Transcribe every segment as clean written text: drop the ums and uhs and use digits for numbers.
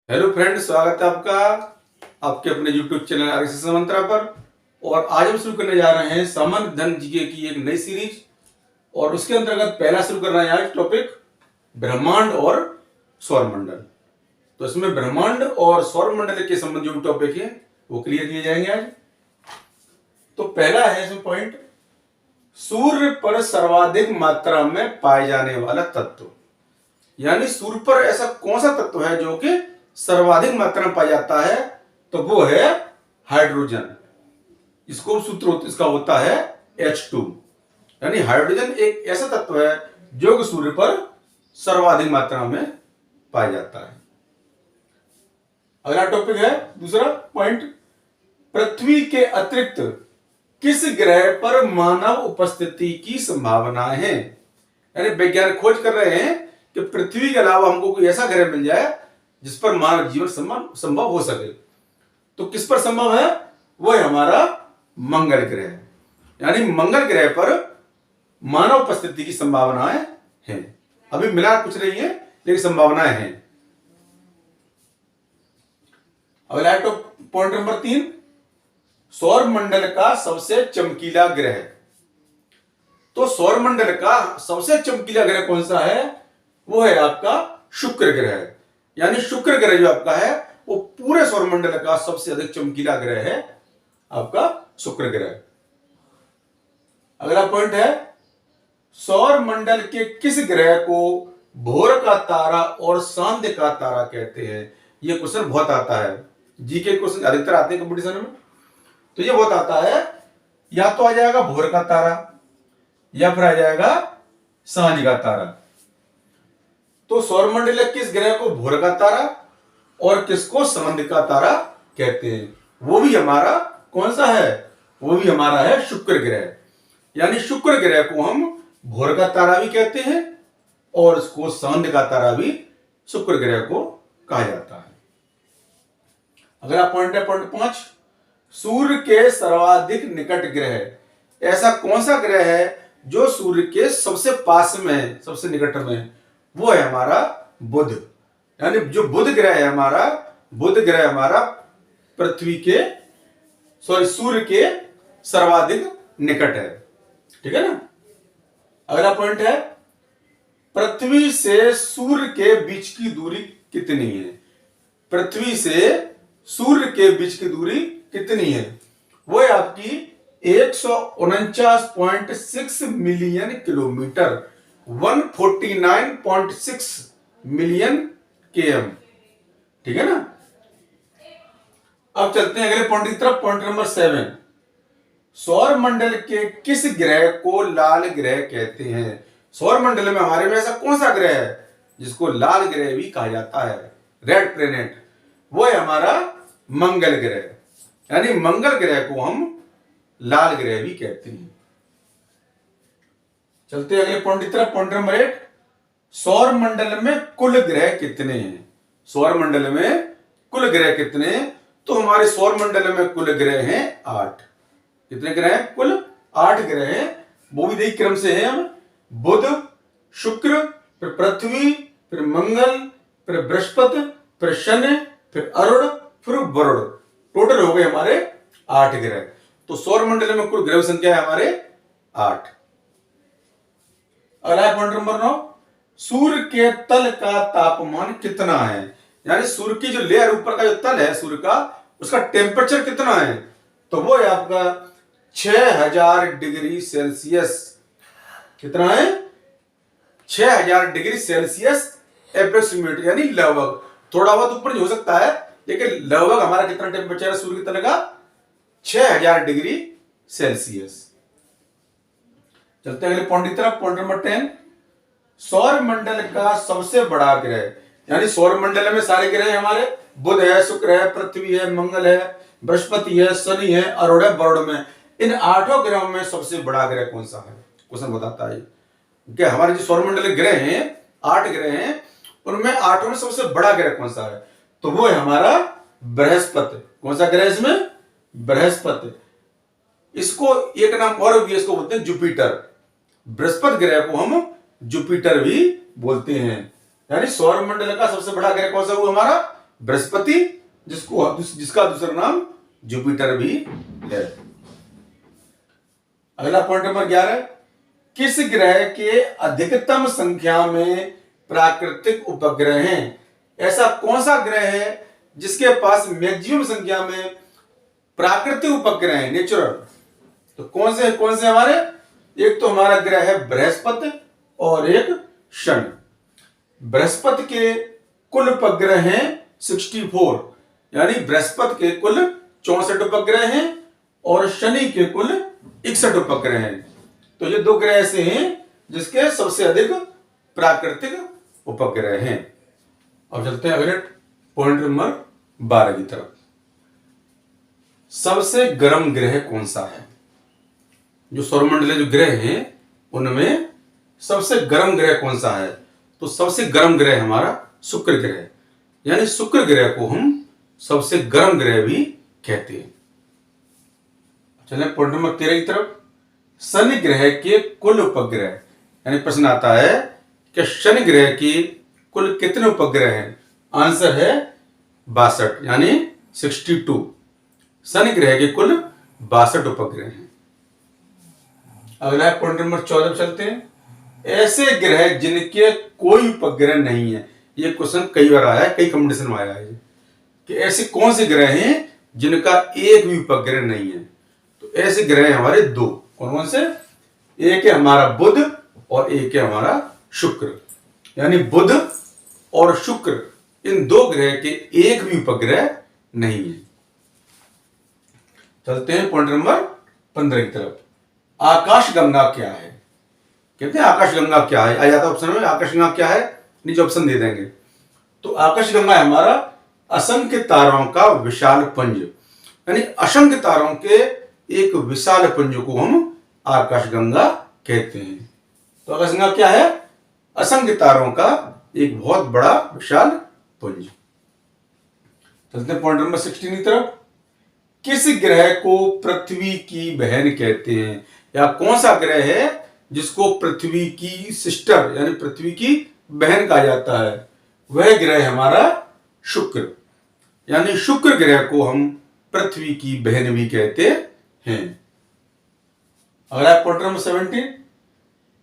Hello friend, स्वागत है आपका आपके अपने यूट्यूब चैनल आरएसएस मंत्रा पर। और आज हम शुरू करने जा रहे हैं सामान्य धन जीके की एक नई सीरीज। और उसके अंतर्गत पहला शुरू कर रहे हैं आज टॉपिक ब्रह्मांड और सौरमंडल। तो इसमें ब्रह्मांड और सौरमंडल के संबंधित जो टॉपिक है वो क्लियर किए जाएंगे आज। तो पहला है इसमें पॉइंट, सूर्य पर सर्वाधिक मात्रा में पाए जाने वाला तत्व। यानी सूर्य पर ऐसा कौन सा तत्व है जो कि सर्वाधिक मात्रा में पाया जाता है, तो वो है हाइड्रोजन। इसको सूत्र इसका होता है H2। यानी हाइड्रोजन एक ऐसा तत्व है जो कि सूर्य पर सर्वाधिक मात्रा में पाया जाता है। अगला टॉपिक है दूसरा पॉइंट, पृथ्वी के अतिरिक्त किस ग्रह पर मानव उपस्थिति की संभावनाएं हैं। यानी वैज्ञानिक खोज कर रहे हैं कि पृथ्वी के अलावा हमको कोई ऐसा ग्रह मिल जाए जिस पर मानव जीवन संभव हो सके। तो किस पर संभव है, वो है हमारा मंगल ग्रह। यानी मंगल ग्रह पर मानव उपस्थिति की संभावनाएं हैं। अभी मिला कुछ नहीं है लेकिन संभावनाएं हैं। अगला पॉइंट नंबर 3, सौर मंडल का सबसे चमकीला ग्रह। तो सौर मंडल का सबसे चमकीला ग्रह कौन सा है, वो है आपका शुक्र ग्रह। यानी शुक्र ग्रह जो आपका है वो पूरे सौरमंडल का सबसे अधिक चमकीला ग्रह है आपका शुक्र ग्रह। अगला पॉइंट है, सौर मंडल के किस ग्रह को भोर का तारा और सांध्य का तारा कहते हैं। यह क्वेश्चन बहुत आता है, जीके क्वेश्चन अधिकतर आते हैं कंपटीशन में। तो ये बहुत आता है, या तो आ जाएगा भोर का तारा या फिर आ जाएगा सांझ का तारा। तो सौरमंडल किस ग्रह को भोर का तारा और किसको सांध्य का तारा कहते हैं, वो भी हमारा कौन सा है, वो भी हमारा है शुक्र ग्रह। यानी शुक्र ग्रह को हम भोर का तारा भी कहते हैं और इसको सांध्य का तारा भी शुक्र ग्रह को कहा जाता है। अगला पॉइंट है पॉइंट 5, सूर्य के सर्वाधिक निकट ग्रह। ऐसा कौन सा ग्रह है जो सूर्य के सबसे पास में है, सबसे निकट में है, वो है हमारा बुध। यानी जो बुध ग्रह है हमारा, बुध ग्रह हमारा पृथ्वी के सूर्य के सर्वाधिक निकट है। ठीक है ना। अगला पॉइंट है, पृथ्वी से सूर्य के बीच की दूरी कितनी है। पृथ्वी से सूर्य के बीच की दूरी कितनी है, वो है आपकी 149.6 मिलियन किलोमीटर, 149.6 मिलियन km। ठीक है ना। अब चलते हैं अगले पॉइंट की तरफ, पॉइंट नंबर 7, सौर मंडल के किस ग्रह को लाल ग्रह कहते हैं। सौर मंडल में हमारे में ऐसा कौन सा ग्रह है जिसको लाल ग्रह भी कहा जाता है, रेड प्लेनेट, वो है हमारा मंगल ग्रह। यानी मंगल ग्रह को हम लाल ग्रह भी कहते हैं। चलते हैं अगले पॉइंट की तरफ, पॉइंट नंबर 8, सौर मंडल में कुल ग्रह कितने हैं। सौर मंडल में कुल ग्रह कितने हैं, तो हमारे सौर मंडल में कुल ग्रह हैं 8। कितने ग्रह हैं, कुल 8 ग्रह हैं। वो भी देखिए क्रम से हैं हम, बुध, शुक्र, फिर पृथ्वी, फिर मंगल, फिर बृहस्पति, फिर शनि, फिर अरुण, फिर वरुण। टोटल हो गए हमारे 8 ग्रह। तो सौर मंडल में कुल ग्रह संख्या है हमारे 8। अगला पॉइंट नंबर 9, सूर्य के तल का तापमान कितना है। यानी सूर्य की जो लेयर ऊपर का जो तल है सूर्य का, उसका टेम्परेचर कितना है, तो वो है आपका 6000 डिग्री सेल्सियस। कितना है, 6000 डिग्री सेल्सियस एप्रोक्सीमेट, यानी लगभग, थोड़ा बहुत ऊपर हो सकता है लेकिन लगभग हमारा कितना टेम्परेचर है सूर्य के तल का, 6000 डिग्री सेल्सियस। चलते हैं अगले पॉइंट की तरफ, पॉइंट नंबर 10, सौर मंडल का सबसे बड़ा ग्रह। यानी सौर मंडल में सारे ग्रह हमारे, बुध है, शुक्र है, पृथ्वी है, मंगल है, बृहस्पति है, शनि है, अरुण है, वरुण में। इन 8 ग्रहों में सबसे बड़ा ग्रह कौन सा है, क्वेश्चन बताता है कि हमारे जो सौर मंडल ग्रह हैं 8 ग्रह हैं, उनमें 8 में सबसे बड़ा ग्रह कौन सा है, तो वो है हमारा बृहस्पति। कौन सा ग्रह इसमें, बृहस्पति। इसको एक नाम और भी इसको बोलते हैं जुपिटर। बृहस्पति ग्रह को हम जुपिटर भी बोलते हैं। यानी सौर मंडल का सबसे बड़ा ग्रह कौन सा हुआ हमारा, बृहस्पति, जिसका दूसरा नाम जुपिटर भी है। अगला पॉइंट नंबर 11, किस ग्रह के अधिकतम संख्या में प्राकृतिक उपग्रह हैं? ऐसा कौन सा ग्रह है जिसके पास मैक्सिमम संख्या में प्राकृतिक उपग्रह है, नेचुरल? तो कौन से हमारे? एक तो हमारा ग्रह है बृहस्पति और एक शनि। बृहस्पति के कुल उपग्रह हैं 64, यानी बृहस्पति के कुल 64 उपग्रह हैं और शनि के कुल 61 उपग्रह हैं। तो ये दो ग्रह ऐसे हैं जिसके सबसे अधिक प्राकृतिक उपग्रह हैं। अब चलते हैं अगले पॉइंट नंबर 12 की तरफ। सबसे गर्म ग्रह कौन सा है? जो सौरमंडलीय जो ग्रह हैं उनमें सबसे गर्म ग्रह कौन सा है? तो सबसे गर्म ग्रह हमारा शुक्र ग्रह, यानी शुक्र ग्रह को हम सबसे गर्म ग्रह भी कहते हैं। चले पॉइंट नंबर 13 की तरफ। शनि ग्रह के कुल उपग्रह, यानी प्रश्न आता है कि शनि ग्रह के कुल कितने उपग्रह हैं? आंसर है 62, यानी 62। शनि ग्रह के कुल 62 उपग्रह हैं। अगला पॉइंट नंबर 14 पे चलते हैं। ऐसे ग्रह जिनके कोई उपग्रह नहीं है। ये क्वेश्चन कई बार आया है, कई कंपटीशन में आया है कि ऐसे कौन से ग्रह हैं जिनका एक भी उपग्रह नहीं है? तो ऐसे ग्रह हमारे दो। कौन से? एक है हमारा बुध और एक है हमारा शुक्र, यानी बुध और शुक्र, इन दो ग्रह के एक भी उपग्रह नहीं है। चलते हैं पॉइंट नंबर 15 की तरफ। आकाशगंगा क्या है? कहते हैं आकाशगंगा क्या है, आ जाता ऑप्शन में आकाशगंगा क्या है, नीचे ऑप्शन दे देंगे। तो आकाशगंगा हमारा असंख्य तारों का विशाल पुंज, यानी असंख्य तारों के एक विशाल पुंज को हम आकाशगंगा कहते हैं। तो आकाशगंगा क्या है? असंख्य तारों का एक बहुत बड़ा विशाल पुंज। चलते हैं पॉइंट नंबर 16 की तरफ। किस ग्रह को पृथ्वी की बहन कहते हैं? या कौन सा ग्रह है जिसको पृथ्वी की सिस्टर, यानी पृथ्वी की बहन कहा जाता है? वह ग्रह हमारा शुक्र, यानी शुक्र ग्रह को हम पृथ्वी की बहन भी कहते हैं। अगला पॉइंट नंबर 17।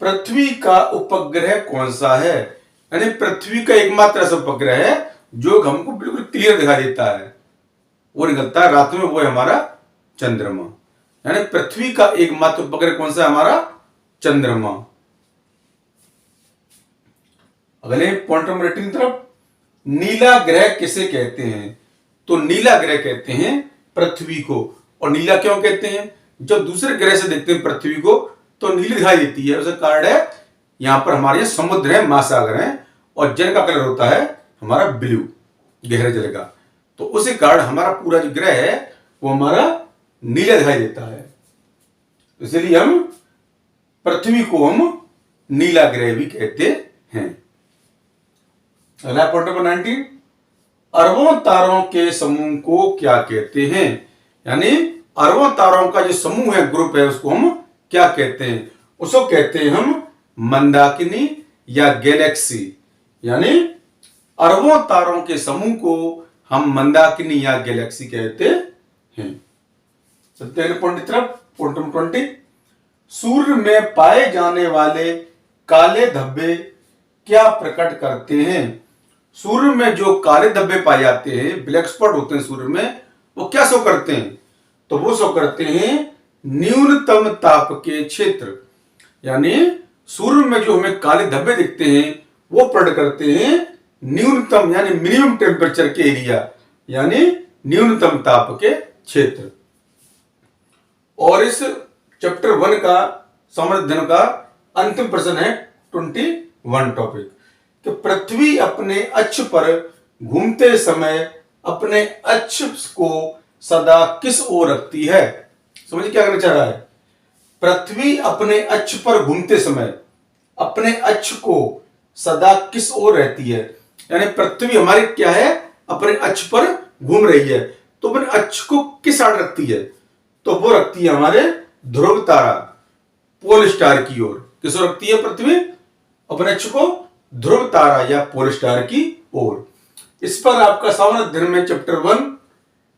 पृथ्वी का उपग्रह कौन सा है? यानी पृथ्वी का एकमात्र ऐसा उपग्रह है जो हमको बिल्कुल क्लियर दिखाई देता है, वो निकलता है रात में, वो है हमारा चंद्रमा। यानी पृथ्वी का एकमात्र उपग्रह कौन सा है? हमारा चंद्रमा। अगले पॉइंट नंबर 18 की तरफ। नीला ग्रह किसे कहते हैं? तो नीला ग्रह कहते हैं पृथ्वी को। और नीला क्यों कहते हैं? जब दूसरे ग्रह से देखते हैं पृथ्वी को तो नीली दिखाई देती है। उसका कारण है यहां पर हमारे समुद्र है, महासागर है, और जल का कलर होता है हमारा ब्लू, गहरे जल का। तो उसी कारण हमारा पूरा जो ग्रह है वो हमारा नीला दिखाई देता है, इसलिए हम पृथ्वी को हम नीला ग्रह भी कहते हैं। अगला पॉइंट नंबर 19। अरबों तारों के समूह को क्या कहते हैं? यानी अरबों तारों का जो समूह है, ग्रुप है, उसको हम क्या कहते हैं? उसको कहते हैं हम मंदाकिनी या गैलेक्सी। यानी अरबों तारों के समूह को हम मंदाकिनी या गैलेक्सी कहते हैं। चलते हैं पॉइंट की तरफ। Point number 20। सूर्य में पाए जाने वाले काले धब्बे क्या प्रकट करते हैं? सूर्य में जो काले धब्बे पाए जाते हैं, ब्लैक स्पॉट होते हैं सूर्य में, वो क्या शो करते हैं? तो वो शो करते हैं न्यूनतम ताप के क्षेत्र। यानी सूर्य में जो हमें काले धब्बे दिखते हैं वो प्रकट करते हैं न्यूनतम, यानी मिनिमम टेम्परेचर के एरिया, यानी न्यूनतम ताप के क्षेत्र। और इस चैप्टर 1 का सामर्थ्य का अंतिम प्रश्न है 21 टॉपिक कि पृथ्वी अपने अक्ष पर घूमते समय अपने अक्ष को सदा किस ओर रखती है? समझिए क्या करना चाह रहा है। पृथ्वी अपने अक्ष पर घूमते समय अपने अक्ष को सदा किस ओर रहती है? यानी पृथ्वी हमारी क्या है? अपने अक्ष पर घूम रही है, तो अपने अक्ष को किस साइड रखती है? तो वो रखती है हमारे ध्रुव तारा, पोल स्टार की ओर। किस ओर रखती है पृथ्वी अपने अक्ष को? ध्रुव तारा या पोल स्टार की ओर। इस पर आपका सावन अध्ययन में चैप्टर 1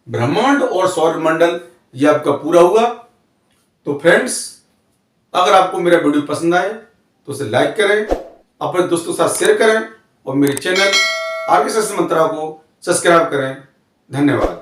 ब्रह्मांड और सौर मंडल ये आपका पूरा हुआ। तो फ्रेंड्स, अगर आपको मेरा वीडियो पसंद आए तो उसे लाइक करें, अपने दोस्तों के साथ शेयर करें और मेरे चैनल आरके शास्त्र मंत्रा को सब्सक्राइब करें। धन्यवाद।